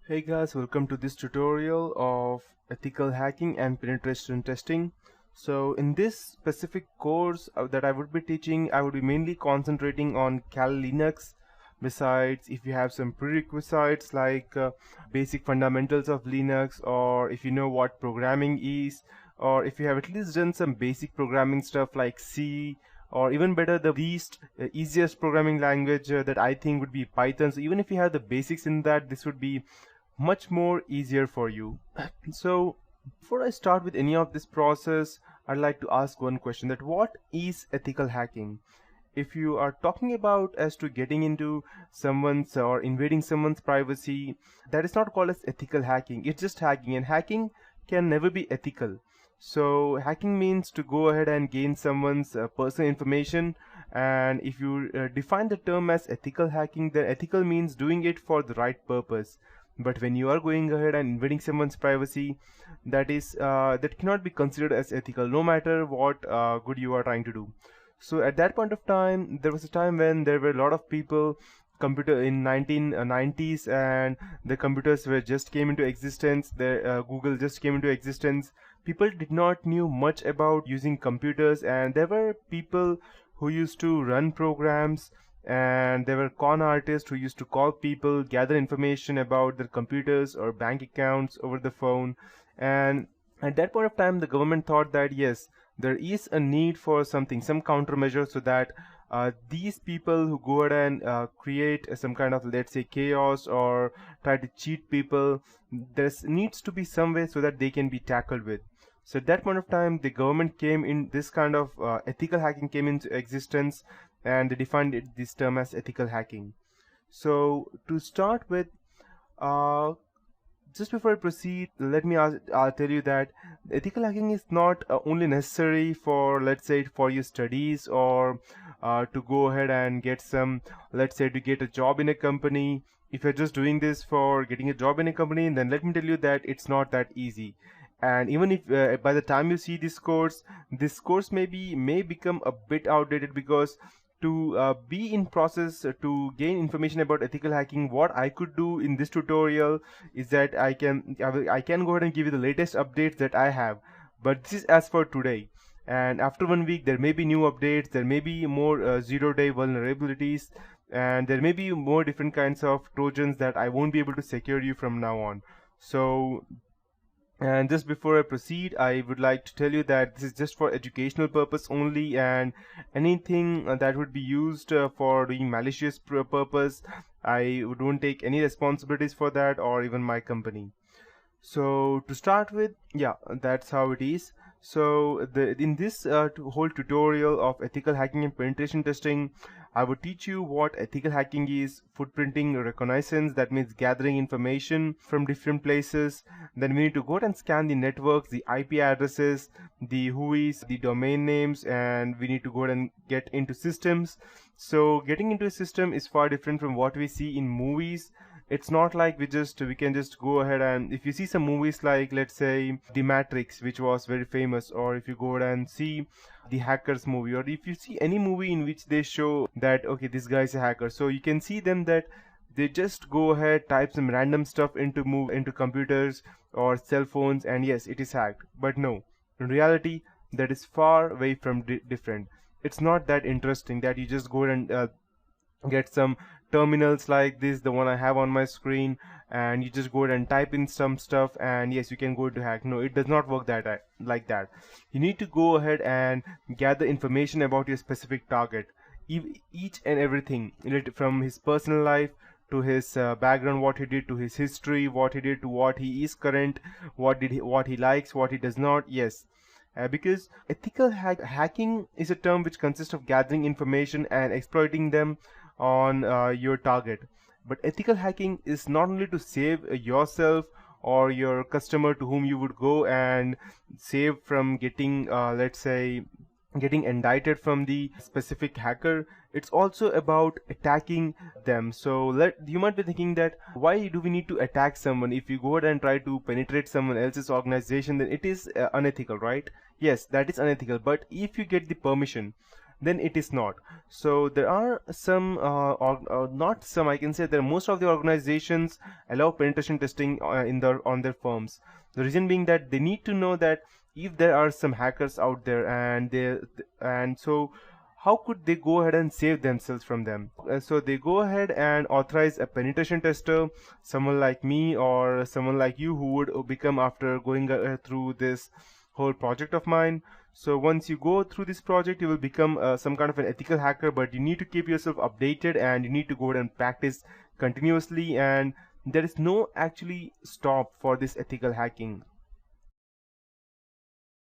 Hey guys, welcome to this tutorial of ethical hacking and penetration testing. So in this specific course that I would be teaching, I would be mainly concentrating on Kali Linux. Besides, if you have some prerequisites like basic fundamentals of Linux, or if you know what programming is, or if you have at least done some basic programming stuff like C, or even better, the least easiest programming language that I think would be Python. So even if you have the basics in that, this would be much more easier for you. So before I start with any of this process, I'd like to ask one question: that what is ethical hacking? If you are talking about as to getting into someone's or invading someone's privacy, that is not called as ethical hacking. It's just hacking, and hacking can never be ethical. So hacking means to go ahead and gain someone's personal information, and if you define the term as ethical hacking, then ethical means doing it for the right purpose. But when you are going ahead and invading someone's privacy, that cannot be considered as ethical, no matter what good you are trying to do. So at that point of time, there was a time when there were a lot of people computer in 1990s, and the computers were just came into existence. The Google just came into existence. People did not knew much about using computers, and there were people who used to run programs, and there were con artists who used to call people, gather information about their computers or bank accounts over the phone. And at that point of time, the government thought that yes, there is a need for something, some countermeasure, so that these people who go ahead and create some kind of, let's say, chaos or try to cheat people, there needs to be some way so that they can be tackled with. So at that point of time, the government came in, this kind of ethical hacking came into existence, and they defined this term as ethical hacking. So to start with, uh, just before I proceed, let me tell you that ethical hacking is not only necessary for, let's say, for your studies, or to go ahead and get some, let's say, to get a job in a company. If you're just doing this for getting a job in a company, then let me tell you that it's not that easy. And even if by the time you see this course may become a bit outdated, because to be in process to gain information about ethical hacking, what I could do in this tutorial is that I can go ahead and give you the latest updates that I have, but this is as for today. And after 1 week, there may be new updates, there may be more zero-day vulnerabilities, and there may be more different kinds of trojans that I won't be able to secure you from now on. So, and just before I proceed, I would like to tell you that this is just for educational purpose only, and anything that would be used for doing malicious purpose, I don't take any responsibilities for that, or even my company. So to start with, yeah, that's how it is. So in this whole tutorial of ethical hacking and penetration testing, I would teach you what ethical hacking is, footprinting reconnaissance, that means gathering information from different places. Then we need to go and scan the networks, the IP addresses, the WHOIS, the domain names, and we need to go and get into systems. So getting into a system is far different from what we see in movies. It's not like we can just go ahead, and if you see some movies like, let's say, The Matrix, which was very famous, or if you go ahead and see the Hackers movie, or if you see any movie in which they show that okay, this guy is a hacker, so you can see them that they just go ahead, type some random stuff into computers or cell phones, and yes, it is hacked. But no, in reality, that is far away from different. It's not that interesting that you just go and get some terminals like this, the one I have on my screen, and you just go ahead and type in some stuff, and yes, you can go to hack. No, it does not work like that. You need to go ahead and gather information about your specific target, each and everything related, from his personal life to his background, what he did, to his history, what he did, to what he is current, what he likes, what he does not. Yes, because ethical hacking is a term which consists of gathering information and exploiting them on your target. But ethical hacking is not only to save yourself or your customer to whom you would go and save from getting, let's say, getting indicted from the specific hacker. It's also about attacking them. So you might be thinking that why do we need to attack someone? If you go ahead and try to penetrate someone else's organization, then it is unethical, right? Yes, that is unethical. But if you get the permission, then it is not. So there are some or not some, I can say that most of the organizations allow penetration testing on their firms. The reason being that they need to know that if there are some hackers out there, and so how could they go ahead and save themselves from them. So they go ahead and authorize a penetration tester, someone like me or someone like you who would become after going through this whole project of mine. So once you go through this project, you will become some kind of an ethical hacker, but you need to keep yourself updated and you need to go ahead and practice continuously, and there is no actually stop for this ethical hacking.